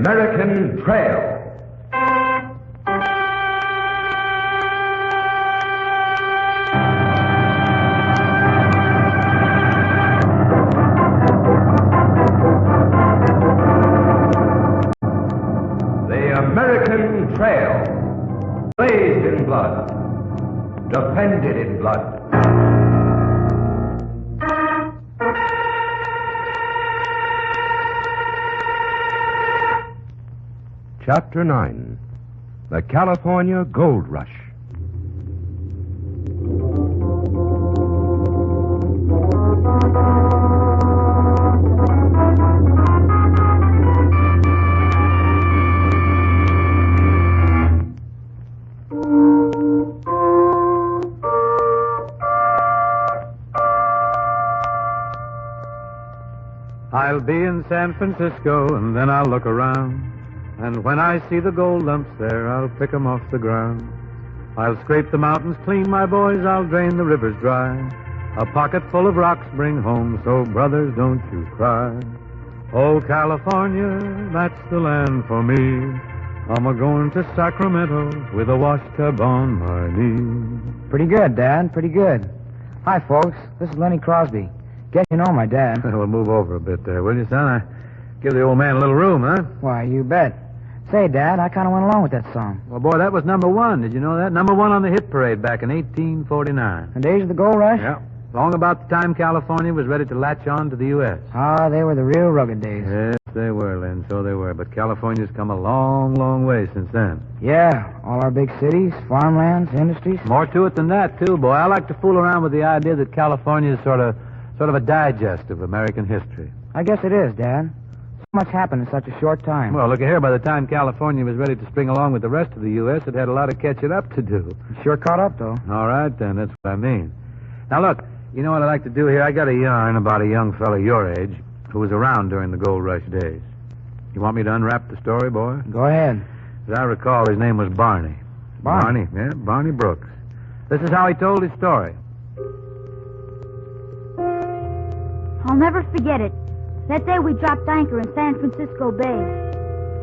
American Trail. The American Trail. Blazed in blood. Defended in blood. Chapter 9. The California Gold Rush. I'll be in San Francisco, and then I'll look around. And when I see the gold lumps there, I'll pick 'em off the ground. I'll scrape the mountains clean, my boys, I'll drain the rivers dry. A pocket full of rocks bring home, so brothers, don't you cry. Oh, California, that's the land for me. I'm a-going to Sacramento with a washtub on my knee. Pretty good, Dad, pretty good. Hi, folks. This is Lenny Crosby. Guess you know my dad. We'll move over a bit there, will you, son? Give the old man a little room, huh? Why, you bet. Say, Dad, I kind of went along with that song. Well, boy, that was number one. Did you know that? Number one on the hit parade back in 1849. The days of the gold rush? Yeah. Long about the time California was ready to latch on to the U.S. Ah, they were the real rugged days. Yes, they were, Lynn, so they were. But California's come a long, long way since then. Yeah, all our big cities, farmlands, industries. More to it than that, too, boy. I like to fool around with the idea that California is sort of a digest of American history. I guess it is, Dad. So much happened in such a short time. Well, look here. By the time California was ready to spring along with the rest of the U.S., it had a lot of catching up to do. You sure caught up, though. All right, then. That's what I mean. Now, look, you know what I like to do here? I got a yarn about a young fellow your age who was around during the gold rush days. You want me to unwrap the story, boy? Go ahead. As I recall, his name was Barney. Barney? Yeah, Barney Brooks. This is how he told his story. I'll never forget it. That day we dropped anchor in San Francisco Bay.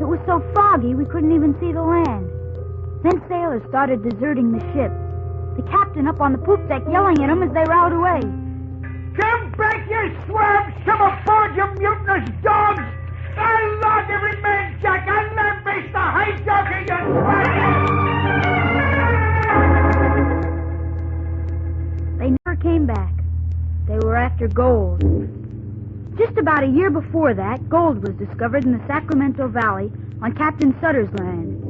It was so foggy we couldn't even see the land. Then sailors started deserting the ship. The captain up on the poop deck yelling at them as they rowed away. Come back, you swabs! Come aboard, you mutinous dogs! I'll log every man, Jack! I'll lambaste the hijacker, you swabs! They never came back. They were after gold. Just about a year before that, gold was discovered in the Sacramento Valley on Captain Sutter's land.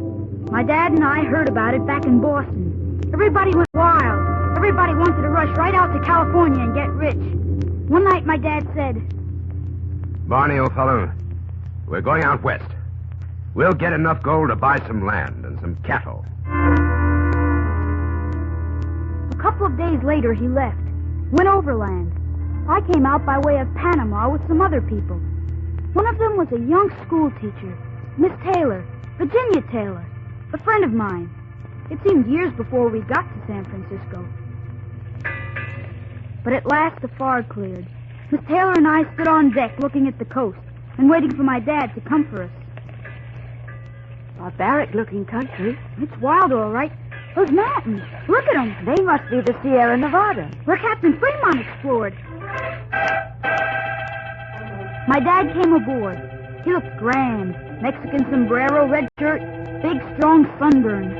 My dad and I heard about it back in Boston. Everybody went wild. Everybody wanted to rush right out to California and get rich. One night my dad said, Barney, old fellow, we're going out west. We'll get enough gold to buy some land and some cattle. A couple of days later he left. Went overland. I came out by way of Panama with some other people. One of them was a young school teacher, Miss Taylor, Virginia Taylor, a friend of mine. It seemed years before we got to San Francisco. But at last the fog cleared. Miss Taylor and I stood on deck looking at the coast and waiting for my dad to come for us. Barbaric-looking country. It's wild, all right. Those mountains. Look at them. They must be the Sierra Nevada. Where Captain Fremont explored. My dad came aboard. He looked grand. Mexican sombrero, red shirt, big, strong sunburn.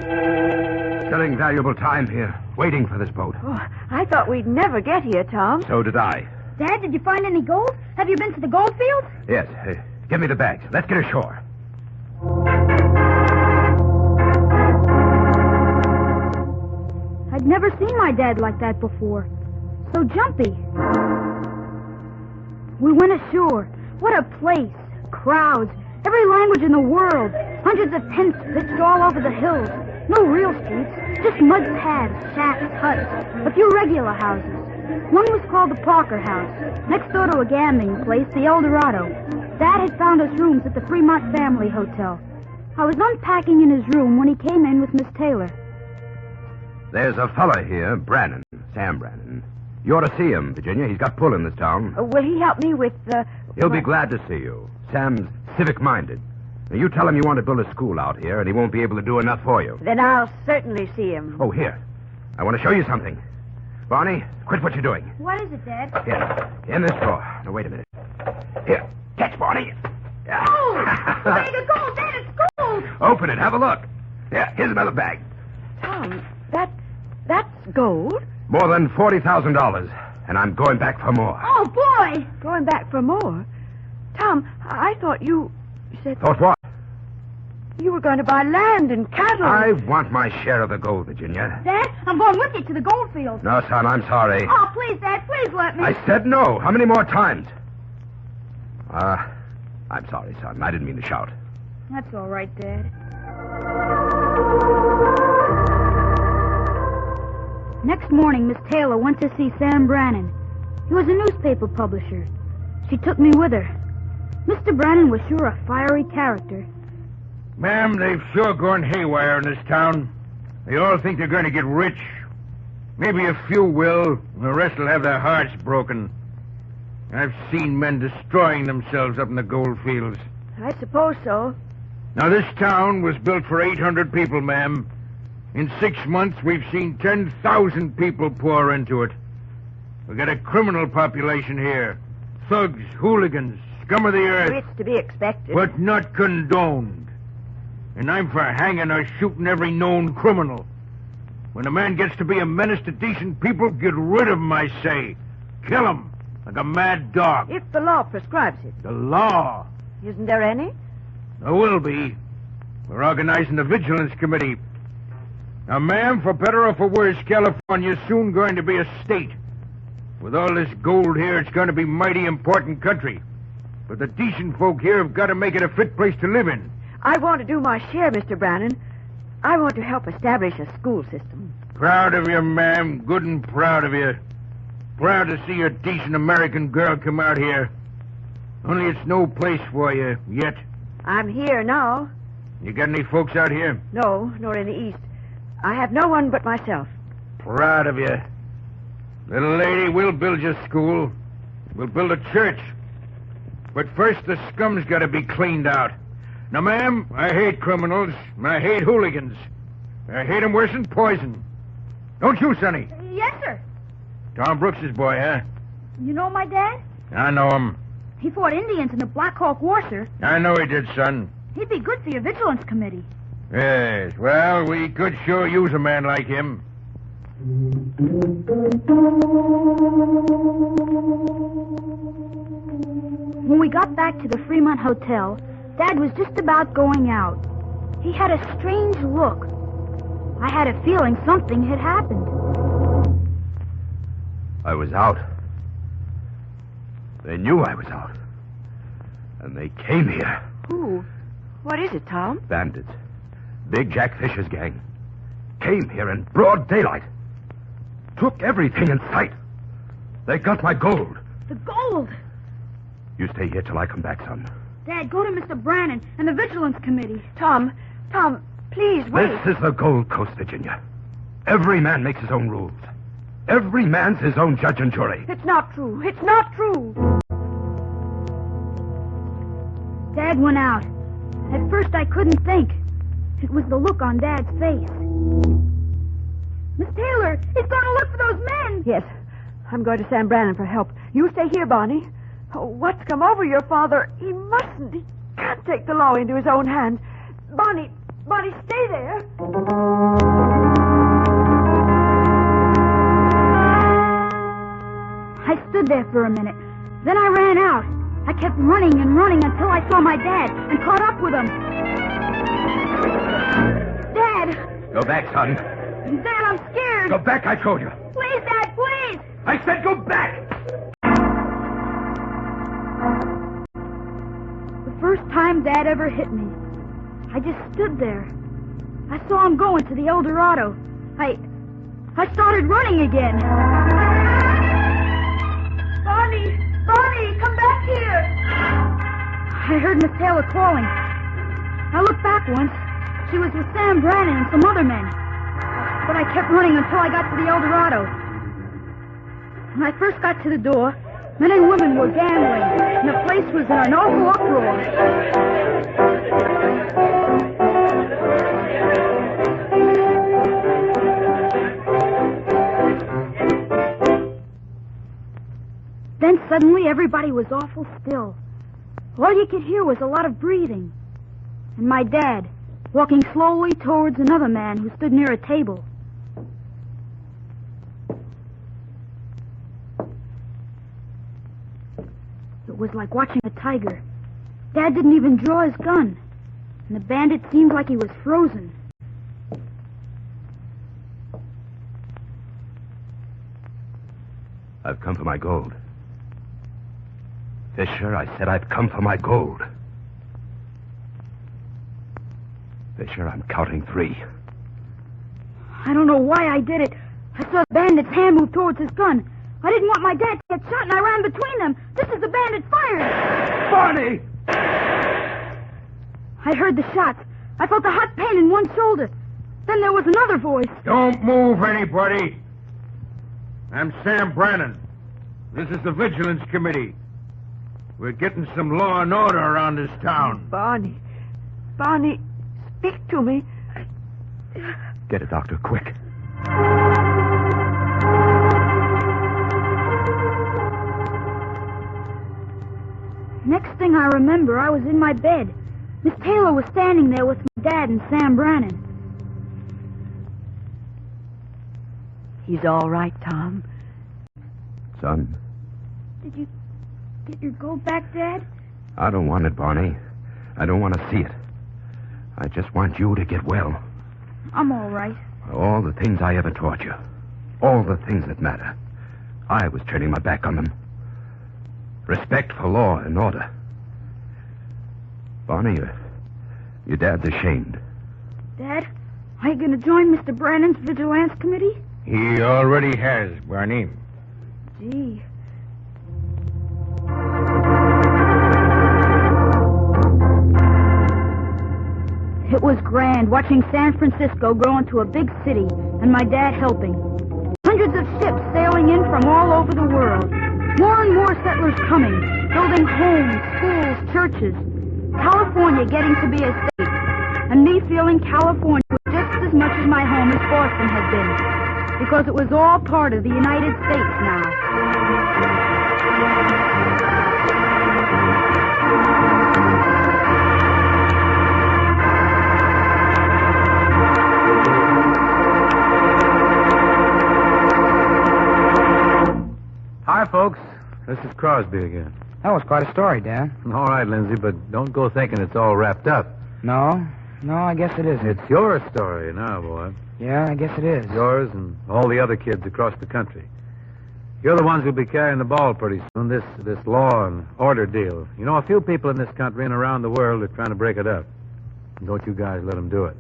Killing valuable time here, waiting for this boat. Oh, I thought we'd never get here, Tom. So did I. Dad, did you find any gold? Have you been to the gold fields? Yes. Give me the bags. Let's get ashore. I'd never seen my dad like that before. So jumpy. We went ashore. What a place. Crowds. Every language in the world. Hundreds of tents pitched all over the hills. No real streets. Just mud paths, shacks, huts. A few regular houses. One was called the Parker House. Next door to a gambling place, the El Dorado. Dad had found us rooms at the Fremont Family Hotel. I was unpacking in his room when he came in with Miss Taylor. There's a fella here, Brannon, Sam Brannon. You ought to see him, Virginia. He's got pull in this town. Will he help me with He'll be glad to see you. Sam's civic-minded. Now, you tell him you want to build a school out here, and he won't be able to do enough for you. Then I'll certainly see him. Oh, here. I want to show you something. Barney, quit what you're doing. What is it, Dad? Here, in this drawer. Now, wait a minute. Here, catch, Barney. Oh! The bag of gold, Dad, it's gold! Open it, have a look. Here, here's another bag. Tom, that's gold? More than $40,000, and I'm going back for more. Oh, boy! Going back for more? Tom, I thought you said Thought what? you were going to buy land and cattle. I want my share of the gold, Virginia. Dad, I'm going with you to the gold field. No, son, I'm sorry. Oh, please, Dad, please let me. I said no. How many more times? I'm sorry, son. I didn't mean to shout. That's all right, Dad. Next morning, Miss Taylor went to see Sam Brannan. He was a newspaper publisher. She took me with her. Mr. Brannan was sure a fiery character. Ma'am, they've sure gone haywire in this town. They all think they're going to get rich. Maybe a few will, and the rest will have their hearts broken. I've seen men destroying themselves up in the gold fields. I suppose so. Now, this town was built for 800 people, ma'am. In 6 months, we've seen 10,000 people pour into it. We've got a criminal population here. Thugs, hooligans, scum of the earth. It's to be expected. But not condoned. And I'm for hanging or shooting every known criminal. When a man gets to be a menace to decent people, get rid of him, I say. Kill him, like a mad dog. If the law prescribes it. The law. Isn't there any? There will be. We're organizing a vigilance committee. Now, ma'am, for better or for worse, California's soon going to be a state. With all this gold here, it's going to be mighty important country. But the decent folk here have got to make it a fit place to live in. I want to do my share, Mr. Brannan. I want to help establish a school system. Proud of you, ma'am. Good and proud of you. Proud to see a decent American girl come out here. Only it's no place for you yet. I'm here now. You got any folks out here? No, nor in the East. I have no one but myself. Proud of you. Little lady, we'll build your school. We'll build a church. But first, the scum's got to be cleaned out. Now, ma'am, I hate criminals. I hate hooligans. I hate 'em worse than poison. Don't you, Sonny? Yes, sir. Tom Brooks's boy, huh? You know my dad? I know him. He fought Indians in the Black Hawk War, sir. I know he did, son. He'd be good for your vigilance committee. Yes, well, we could sure use a man like him. When we got back to the Fremont Hotel, Dad was just about going out. He had a strange look. I had a feeling something had happened. I was out. They knew I was out. And they came here. Who? What is it, Tom? Bandits. Big Jack Fisher's gang. Came here in broad daylight. Took everything in sight. They got my gold. The gold! You stay here till I come back, son. Dad, go to Mr. Brannan and the vigilance committee. Tom, please wait. This is the Gold Coast, Virginia. Every man makes his own rules. Every man's his own judge and jury. It's not true. It's not true. Dad went out. At first I couldn't think. It was the look on Dad's face. Miss Taylor, he's going to look for those men. Yes, I'm going to Sam Brannan for help. You stay here, Bonnie. Oh, what's come over your father? He mustn't. He can't take the law into his own hands. Bonnie, stay there. I stood there for a minute. Then I ran out. I kept running and running until I saw my dad and caught up with him. Dad! Go back, son. Dad, I'm scared. Go back, I told you. Please, Dad, please! I said go back! The first time Dad ever hit me, I just stood there. I saw him going to the El Dorado. I started running again. Bonnie, come back here! I heard Miss Taylor calling. I looked back once. She was with Sam Brannan and some other men. But I kept running until I got to the El Dorado. When I first got to the door, men and women were gambling, and the place was in an awful uproar. suddenly everybody was awful still. All you could hear was a lot of breathing. And my dad, walking slowly towards another man who stood near a table. It was like watching a tiger. Dad didn't even draw his gun. And the bandit seemed like he was frozen. I've come for my gold. Fisher, I said I've come for my gold. Fisher, I'm counting 3. I don't know why I did it. I saw the bandit's hand move towards his gun. I didn't want my dad to get shot, and I ran between them. Just as the bandit fired. Barney! I heard the shots. I felt a hot pain in one shoulder. Then there was another voice. Don't move, anybody. I'm Sam Brannan. This is the Vigilance Committee. We're getting some law and order around this town. Barney, speak to me. Get a doctor, quick. Next thing I remember, I was in my bed. Miss Taylor was standing there with my dad and Sam Brannan. He's all right, Tom. Son, Did you get your gold back, Dad? I don't want it, Barney. I don't want to see it. I just want you to get well. I'm all right. All the things I ever taught you. All the things that matter. I was turning my back on them. Respect for law and order. Barney, your dad's ashamed. Dad, are you going to join Mr. Brannan's Vigilance Committee? He already has, Barney. Gee. It was grand watching San Francisco grow into a big city and my dad helping. Hundreds of ships sailing in from all over the world. More and more settlers coming, building homes, schools, churches. California getting to be a state. And me feeling California was just as much as my home as Boston had been. Because it was all part of the United States now. Hi, folks. This is Crosby again. That was quite a story, Dad. All right, Lindsay, but don't go thinking it's all wrapped up. No, I guess it isn't. It's your story now, boy. Yeah, I guess it is. Yours and all the other kids across the country. You're the ones who'll be carrying the ball pretty soon, this law and order deal. You know, a few people in this country and around the world are trying to break it up. Don't you guys let them do it.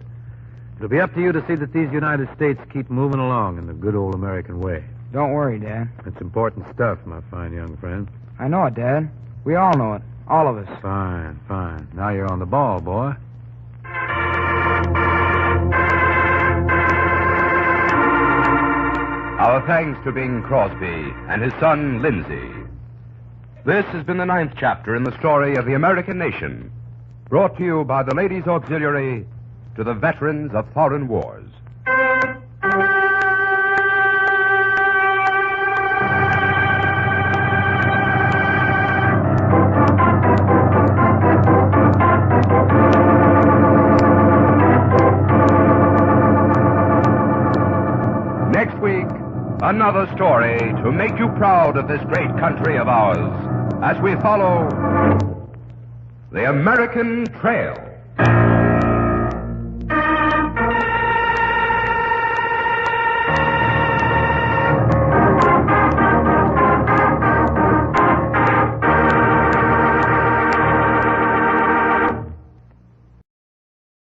It'll be up to you to see that these United States keep moving along in the good old American way. Don't worry, Dad. It's important stuff, my fine young friend. I know it, Dad. We all know it. All of us. Fine. Now you're on the ball, boy. Our thanks to Bing Crosby and his son, Lindsay. This has been the 9th chapter in the story of the American nation, brought to you by the Ladies' Auxiliary to the veterans of foreign wars. Next week, another story to make you proud of this great country of ours as we follow the American Trail.